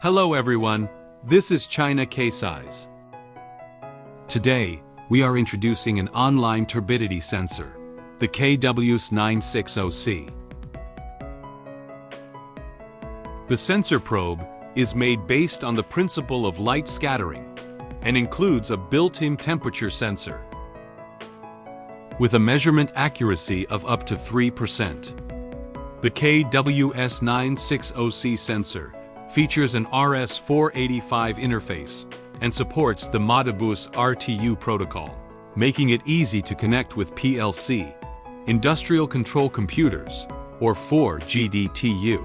Hello everyone, this is China K-Size. Today, we are introducing an online turbidity sensor, the KWS-960C. The sensor probe is made based on the principle of light scattering and includes a built-in temperature sensor with a measurement accuracy of up to 3%. The KWS-960C sensor features an RS-485 interface and supports the Modbus RTU protocol, making it easy to connect with PLC, industrial control computers, or 4GDTU.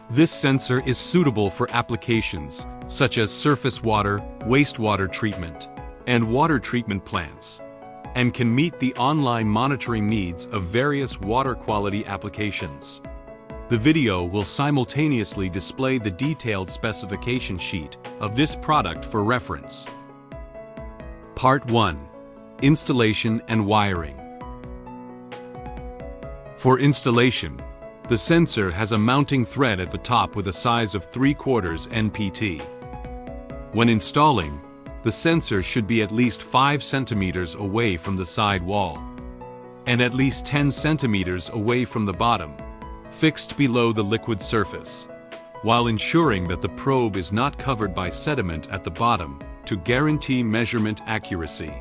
This sensor is suitable for applications such as surface water, wastewater treatment, and water treatment plants, and can meet the online monitoring needs of various water quality applications. The video will simultaneously display the detailed specification sheet of this product for reference. Part 1. Installation and wiring. For installation, the sensor has a mounting thread at the top with a size of 3/4 NPT. When installing, the sensor should be at least 5 centimeters away from the side wall and at least 10 centimeters away from the bottom, fixed below the liquid surface, while ensuring that the probe is not covered by sediment at the bottom to guarantee measurement accuracy.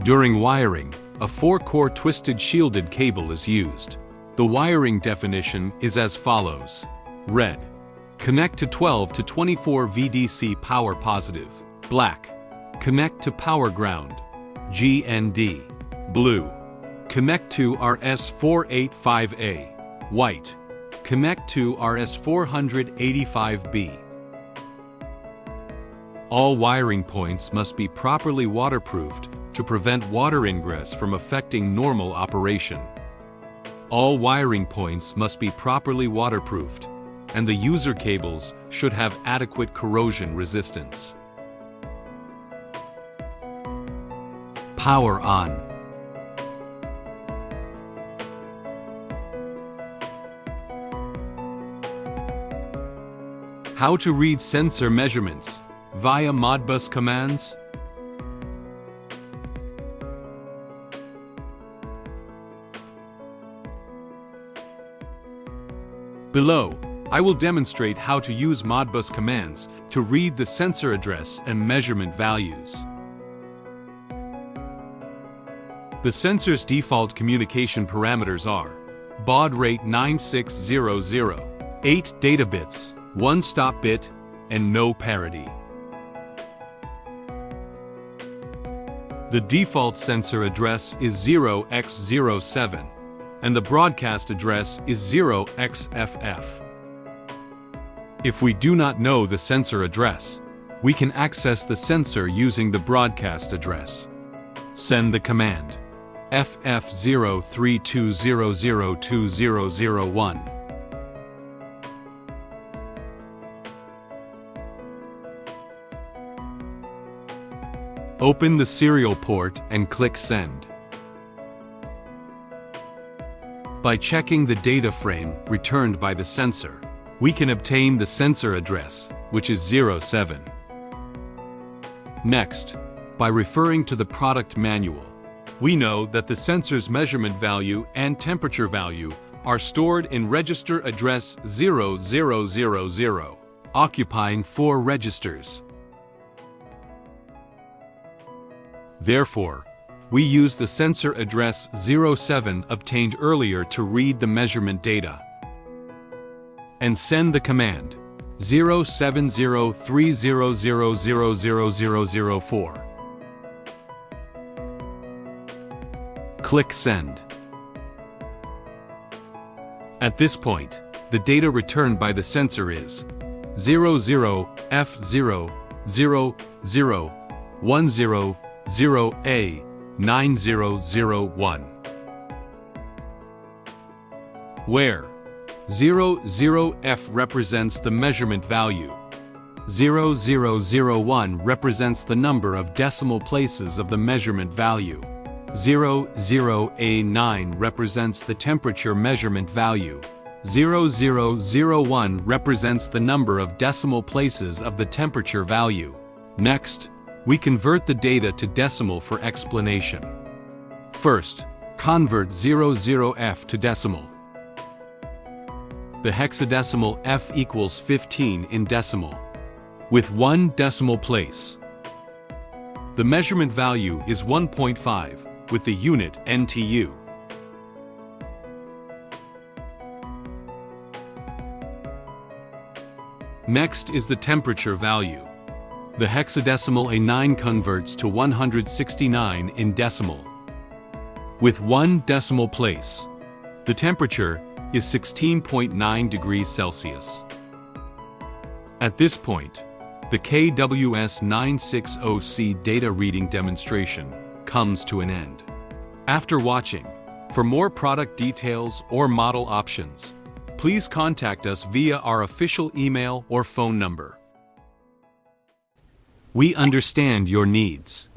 During wiring, a 4-core twisted shielded cable is used. The wiring definition is as follows. Red. Connect to 12 to 24 VDC power positive. Black. Connect to power ground. GND. Blue. Connect to RS-485A. White. Connect to RS-485B. All wiring points must be properly waterproofed to prevent water ingress from affecting normal operation. All wiring points must be properly waterproofed, and the user cables should have adequate corrosion resistance. Power on. How to read sensor measurements via Modbus commands. Below, I will demonstrate how to use Modbus commands to read the sensor address and measurement values. The sensor's default communication parameters are baud rate 9600, 8 data bits, 1 stop bit, and no parity. The default sensor address is 0x07. And the broadcast address is 0xFF. If we do not know the sensor address, we can access the sensor using the broadcast address. Send the command FF0320020001. Open the serial port and click Send. By checking the data frame returned by the sensor, we can obtain the sensor address, which is 07. Next, by referring to the product manual, we know that the sensor's measurement value and temperature value are stored in register address 0000, occupying 4 registers. Therefore, we use the sensor address 07 obtained earlier to read the measurement data and send the command 07030000004. Click Send. At this point, the data returned by the sensor is 00F00010A 9001, where 00F represents the measurement value, 0001 represents the number of decimal places of the measurement value, 00A9 represents the temperature measurement value. 0001 represents the number of decimal places of the temperature value. Next, we convert the data to decimal for explanation. First, convert 00F to decimal. The hexadecimal F equals 15 in decimal, with 1 decimal place. The measurement value is 1.5, with the unit NTU. Next is the temperature value. The hexadecimal A9 converts to 169 in decimal, with 1 decimal place. The temperature is 16.9 degrees Celsius. At this point, the KWS-960C data reading demonstration comes to an end. After watching, for more product details or model options, please contact us via our official email or phone number. We understand your needs.